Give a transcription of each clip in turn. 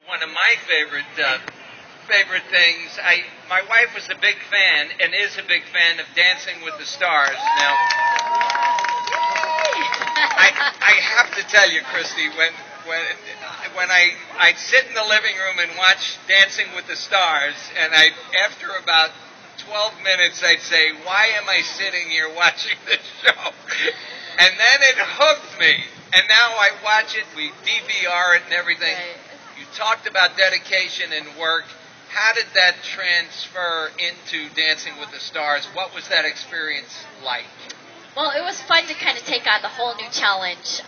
One of my favorite things. My wife was a big fan and is a big fan of Dancing with the Stars. Now, I have to tell you, Kristy, when I'd sit in the living room and watch Dancing with the Stars, and after about 12 minutes, I'd say, "Why am I sitting here watching this show?" And then it hooked me, and now I watch it. We DVR it and everything. Right. You talked about dedication and work. How did that transfer into Dancing with the Stars? What was that experience like? Well, it was fun to kind of take on the whole new challenge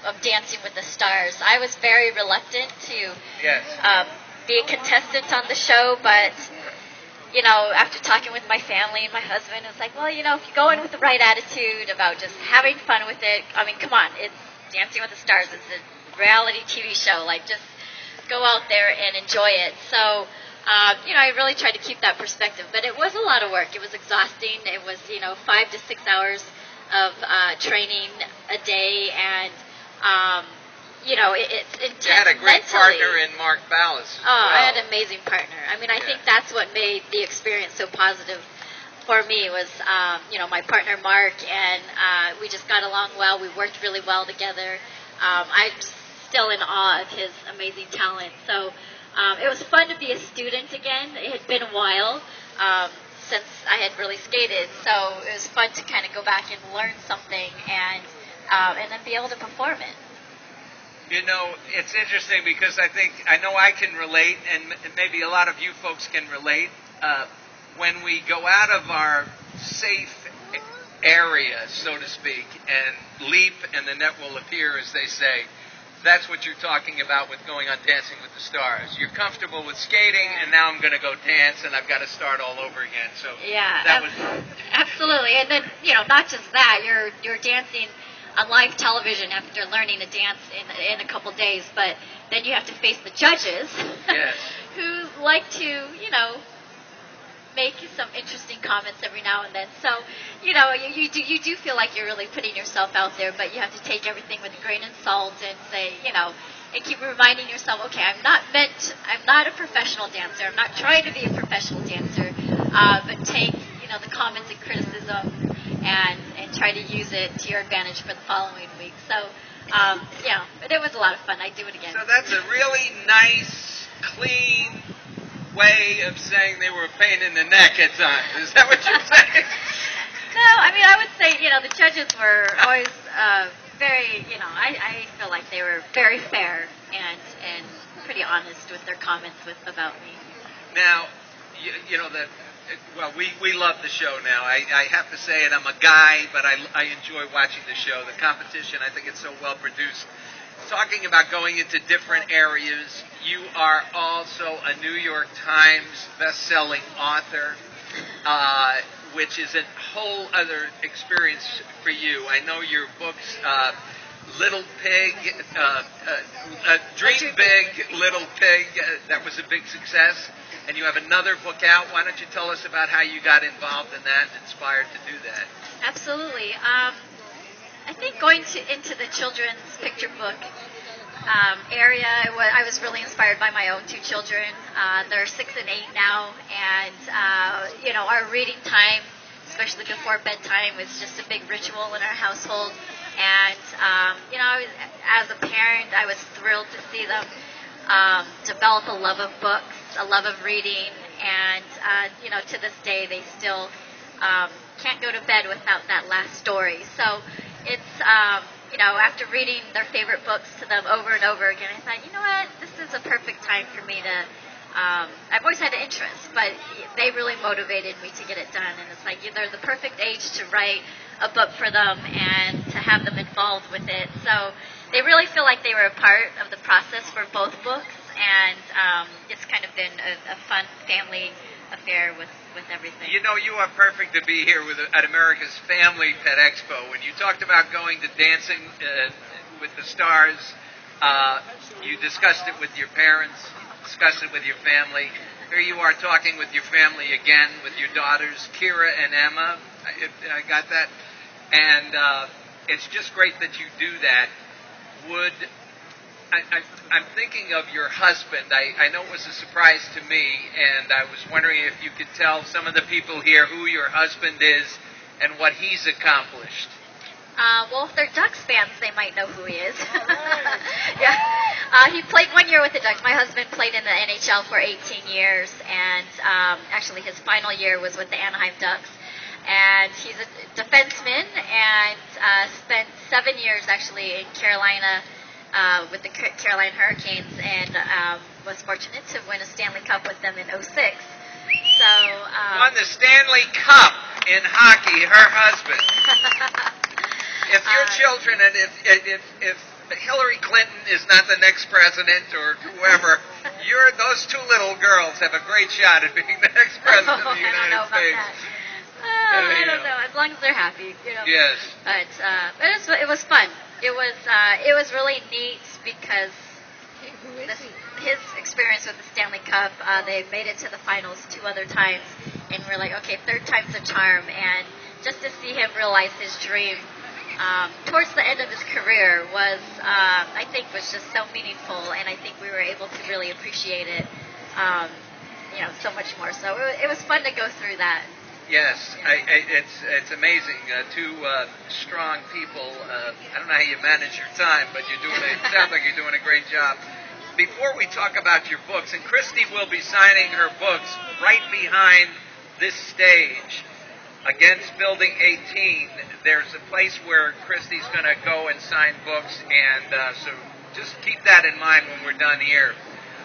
of Dancing with the Stars. I was very reluctant to Yes. be a contestant on the show, but, you know, after talking with my family and my husband, it's like, well, you know, if you go in with the right attitude about just having fun with it, I mean, come on, it's Dancing with the Stars. It's a reality TV show. Like, just go out there and enjoy it. So, you know, I really tried to keep that perspective. But it was a lot of work. It was exhausting. It was, 5 to 6 hours of training a day. And, it's intense. You had a great mentally. partner in Mark Ballas. Oh, I had an amazing partner. I mean, I think that's what made the experience so positive for me was, my partner Mark, and we just got along well. We worked really well together. I'm still in awe of his amazing talent. So it was fun to be a student again. It had been a while since I had really skated, so it was fun to kind of go back and learn something and then be able to perform it. You know, it's interesting because I know I can relate, and maybe a lot of you folks can relate. When we go out of our safe area, so to speak, and leap and the net will appear, as they say, that's what you're talking about with going on Dancing with the Stars. You're comfortable with skating, and now I'm going to go dance, and I've got to start all over again. So that was absolutely. And then, not just that, you're dancing on live television after learning to dance in a couple days, but then you have to face the judges yes. who like to, make some interesting comments every now and then. So, you do feel like you're really putting yourself out there, but you have to take everything with a grain of salt and say, and keep reminding yourself, okay, I'm not a professional dancer. I'm not trying to be a professional dancer, but take, the comments and criticism and try to use it to your advantage for the following week. So, but it was a lot of fun. I'd do it again. So that's a really nice, clean way of saying they were a pain in the neck at times. Is that what you're saying? No, I mean, I would say, the judges were always very, I feel like they were very fair and pretty honest with their comments about me. Now, we love the show now. I have to say it, I'm a guy, but I enjoy watching the show. The competition, I think it's so well produced. Talking about going into different areas, you are also a New York Times best-selling author, which is a whole other experience for you. I know your books, Little Pig, Dream Big, Little Pig, that was a big success. And you have another book out. Why don't you tell us about how you got involved in that and inspired to do that? Absolutely. I think going into the children's picture book area, I was really inspired by my own two children. They're 6 and 8 now, and our reading time, especially before bedtime, was just a big ritual in our household. And as a parent, I was thrilled to see them develop a love of books, a love of reading, and to this day they still can't go to bed without that last story. So it's after reading their favorite books to them over and over again, I thought, you know what, this is a perfect time for me to I've always had an interest, but they really motivated me to get it done. And it's like they're the perfect age to write a book for them and to have them involved with it. So they really feel like they were a part of the process for both books, and it's kind of been a fun family affair with everything. You are perfect to be here at America's Family Pet Expo. When you talked about going to Dancing with the Stars, you discussed it with your parents, discussed it with your family. Here you are talking with your family again, with your daughters, Kira and Emma. I got that. And it's just great that you do that. I'm thinking of your husband. I know it was a surprise to me, and I was wondering if you could tell some of the people here who your husband is and what he's accomplished. Well, if they're Ducks fans, they might know who he is. Yeah, he played 1 year with the Ducks. My husband played in the NHL for 18 years, and actually his final year was with the Anaheim Ducks. And he's a defenseman and spent 7 years actually in Carolina with the Carolina Hurricanes, and was fortunate to win a Stanley Cup with them in '06. So won the Stanley Cup in hockey, her husband. If your children, and if Hillary Clinton is not the next president or whoever, those two little girls have a great shot at being the next president of the United States. I don't know. As long as they're happy, Yes. But it was fun. It was really neat because his experience with the Stanley Cup, they made it to the finals 2 other times, and we're like, okay, third time's a charm. And just to see him realize his dream towards the end of his career was, I think, was just so meaningful, and I think we were able to really appreciate it, so much more. So it was fun to go through that. Yes, it's amazing. Two strong people. I don't know how you manage your time, but it sounds like you're doing a great job. Before we talk about your books, and Kristy will be signing her books right behind this stage. Against Building 18, there's a place where Kristy's going to go and sign books, and so just keep that in mind when we're done here.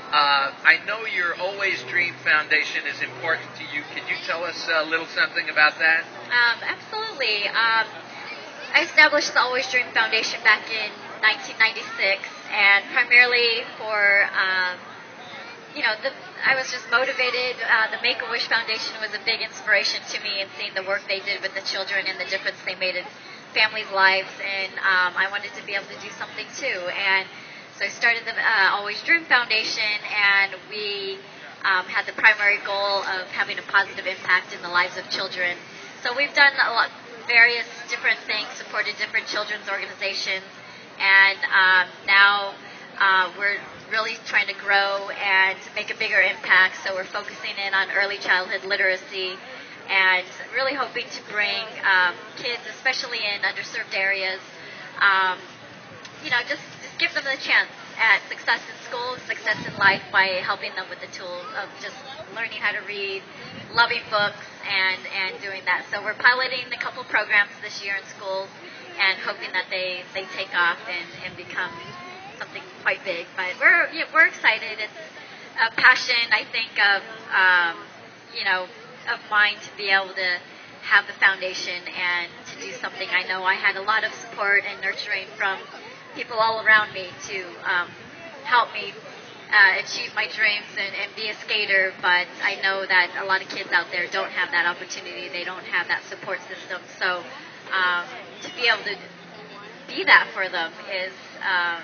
I know your Always Dream Foundation is important to you. Can you tell us a little something about that? Absolutely. I established the Always Dream Foundation back in 1996, and primarily for I was just motivated. The Make-A-Wish Foundation was a big inspiration to me, and seeing the work they did with the children and the difference they made in families' lives, and I wanted to be able to do something too. And so I started the Always Dream Foundation, and we had the primary goal of having a positive impact in the lives of children. So we've done various different things, supported different children's organizations, and now we're really trying to grow and make a bigger impact. So we're focusing in on early childhood literacy and really hoping to bring kids, especially in underserved areas, just give them the chance at success in school, success in life by helping them with the tools of just learning how to read, loving books, and doing that. So we're piloting a couple programs this year in schools and hoping that they take off and become something quite big. But we're excited. It's a passion, I think, of mine to be able to have the foundation and to do something. I know I had a lot of support and nurturing from people all around me to help me achieve my dreams and be a skater, but I know that a lot of kids out there don't have that opportunity. They don't have that support system. So to be able to be that for them is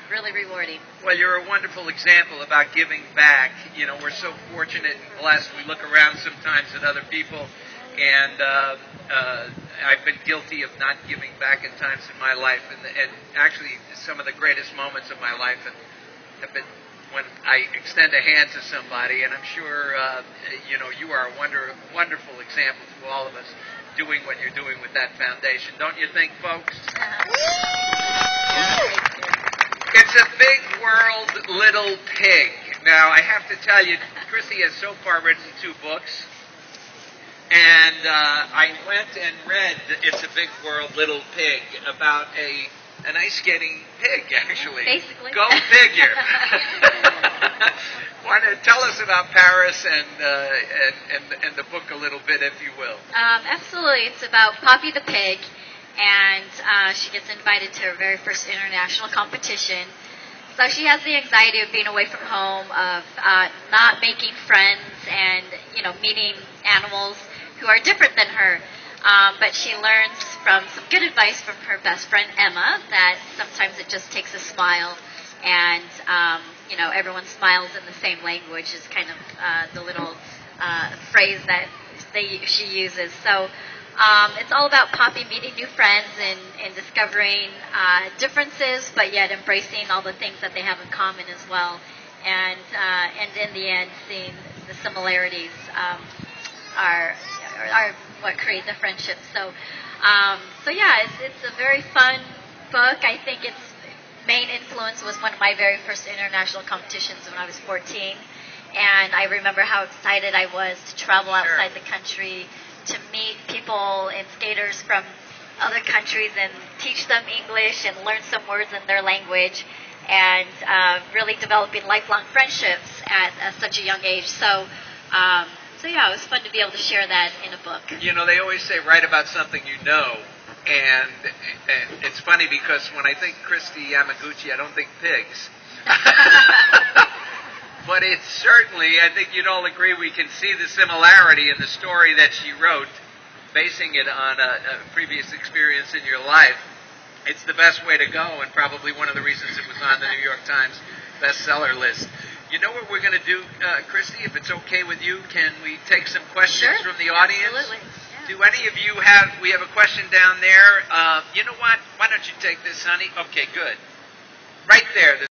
really rewarding. Well, you're a wonderful example about giving back. We're so fortunate and blessed. We look around sometimes at other people, and I've been guilty of not giving back at times in my life, and actually some of the greatest moments of my life have been when I extend a hand to somebody, and I'm sure you are a wonderful example to all of us doing what you're doing with that foundation. Don't you think, folks? It's a big world, little pig. Now, I have to tell you, Kristy has so far written 2 books, and I went and read It's a Big World, Little Pig about an ice skating pig, actually. Basically. Go figure. Want to tell us about Paris and the book a little bit, if you will? Absolutely. It's about Poppy the pig, and she gets invited to her very first international competition. So she has the anxiety of being away from home, of not making friends, and meeting animals who are different than her. But she learns from some good advice from her best friend Emma that sometimes it just takes a smile, and everyone smiles in the same language is kind of the little phrase that she uses. So It's all about Poppy meeting new friends and discovering differences, but yet embracing all the things that they have in common as well. And in the end, seeing the similarities are what create the friendship. So yeah, it's a very fun book. I think its main influence was one of my very first international competitions when I was 14. And I remember how excited I was to travel outside the country, to meet people and skaters from other countries and teach them English and learn some words in their language, and really developing lifelong friendships at such a young age. So yeah, it was fun to be able to share that in a book. You know, they always say write about something you know, and it's funny because when I think Kristy Yamagucci, I don't think pigs. But it's certainly, I think you'd all agree, we can see the similarity in the story that she wrote, basing it on a previous experience in your life. It's the best way to go, and probably one of the reasons it was on the New York Times bestseller list. You know what we're going to do, Kristy? If it's okay with you, can we take some questions from the audience? Absolutely. Yeah. Do any of you we have a question down there. You know what? Why don't you take this, honey? Okay, good. Right there.